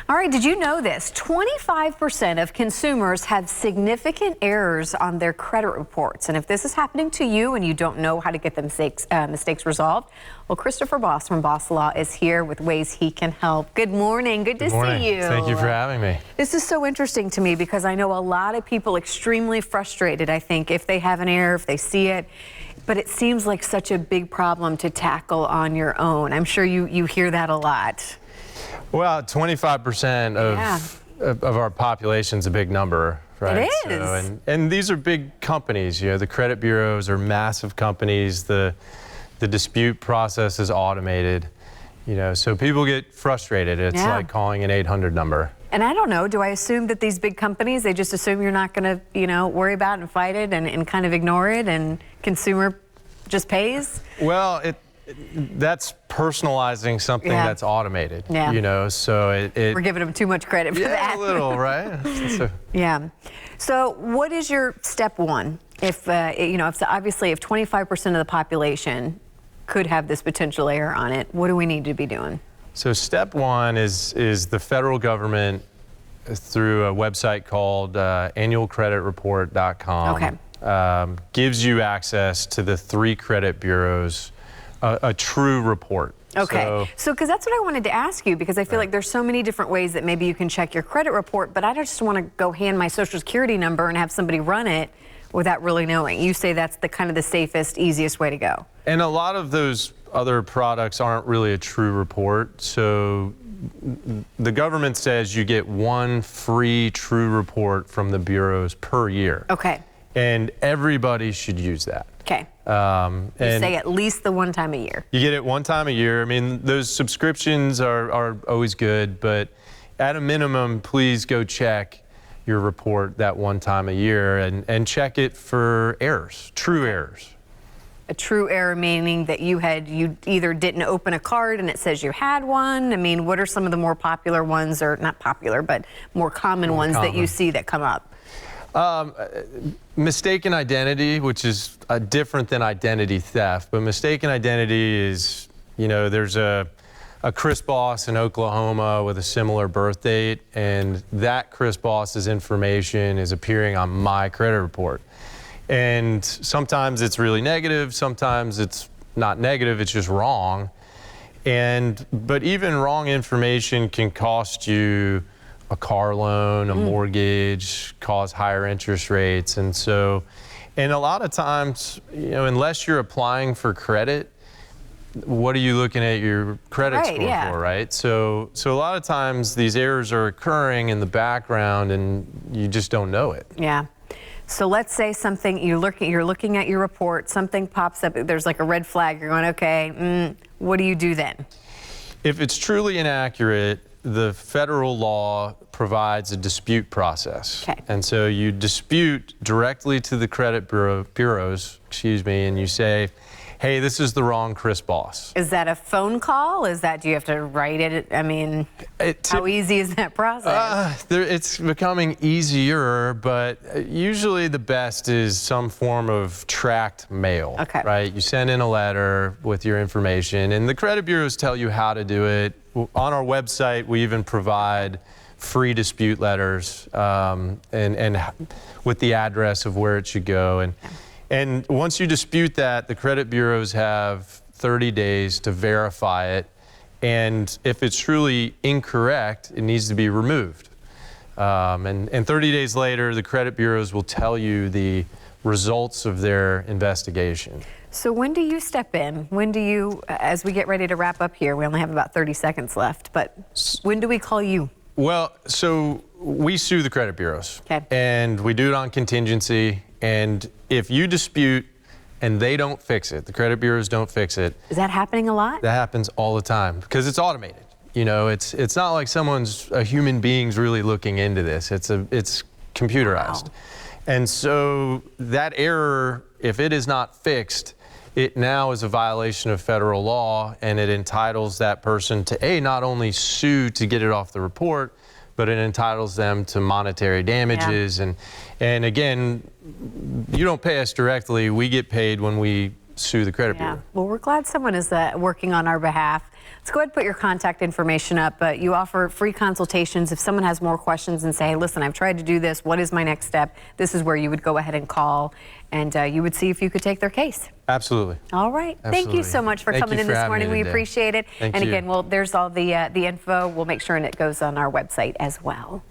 All right, did you know this? 25% of consumers have significant errors on their credit reports. And if this is happening to you and you don't know how to get the mistakes resolved, well, Christopher Boss from Boss Law is here with ways he can help. Good morning. Good to see you. Thank you for having me. This is so interesting to me because I know a lot of people extremely frustrated, I think, if they have an error, if they see it. But it seems like such a big problem to tackle on your own. I'm sure you hear that a lot. Well, 25% of our population is a big number, right? It is. So, and these are big companies. You know, the credit bureaus are massive companies. The dispute process is automated. You know, so people get frustrated. It's like calling an 800 number. And I don't know, do I assume that these big companies, they just assume you're not going to, worry about and fight it and kind of ignore it and consumer just pays? Well, that's personalizing something that's automated, you know, so we're giving them too much credit for that. A little, right? Yeah. So what is your step one? If, obviously if 25% of the population could have this potential error on it, what do we need to be doing? So step one is the federal government through a website called annualcreditreport.com gives you access to the 3 credit bureaus, a true report. Okay, so because that's what I wanted to ask you, because I feel like there's so many different ways that maybe you can check your credit report, but I just want to go hand my social security number and have somebody run it without really knowing. You say that's the kind of the safest, easiest way to go. And a lot of those other products aren't really a true report. So the government says you get 1 free true report from the bureaus per year. Okay. And everybody should use that. Okay. And you say at least the one time a year. You get it one time a year. I mean, those subscriptions are always good, but at a minimum, please go check your report that one time a year and check it for errors, true errors. A true error meaning that you either didn't open a card and it says you had one. I mean, what are some of the more popular ones, or not popular, but more common ones that you see that come up? Mistaken identity, which is different than identity theft, but mistaken identity is, there's a Chris Boss in Oklahoma with a similar birth date, and that Chris Boss's information is appearing on my credit report. And sometimes it's really negative, sometimes it's not negative, it's just wrong. But even wrong information can cost you a car loan, a mortgage, cause higher interest rates. And a lot of times, unless you're applying for credit, what are you looking at your credit score for, right? So a lot of times these errors are occurring in the background and you just don't know it. Yeah. So let's say something, you're looking at your report, something pops up, there's like a red flag, you're going, okay, what do you do then? If it's truly inaccurate, the federal law provides a dispute process. Okay. And so you dispute directly to the credit bureaus, and you say, hey, this is the wrong Chris Boss. Is that a phone call? Do you have to write it? I mean, how easy is that process? It's becoming easier, but usually the best is some form of tracked mail, right? You send in a letter with your information, and the credit bureaus tell you how to do it. On our website, we even provide free dispute letters and with the address of where it should go. And once you dispute that, the credit bureaus have 30 days to verify it. And if it's truly incorrect, it needs to be removed. And 30 days later, the credit bureaus will tell you the results of their investigation. So when do you step in? When do you, as we get ready to wrap up here, we only have about 30 seconds left, but when do we call you? Well, so we sue the credit bureaus. Okay. And we do it on contingency. And if you dispute and they don't fix it, the credit bureaus don't fix it. Is that happening a lot? That happens all the time because it's automated. It's not like a human being's really looking into this. It's computerized. Wow. And so that error, if it is not fixed, it now is a violation of federal law, and it entitles that person to not only sue to get it off the report, but it entitles them to monetary damages. And again, you don't pay us directly. We get paid when we sue the credit bureau. Well, we're glad someone is working on our behalf. Let's go ahead and put your contact information up. You offer free consultations. If someone has more questions and say, hey, listen, I've tried to do this. What is my next step? This is where you would go ahead and call, and you would see if you could take their case. Absolutely. All right. Thank you Absolutely. so much for Thank coming you in for this having me morning. We today. appreciate it. Thank and you. again, there's all the info. We'll make sure and it goes on our website as well.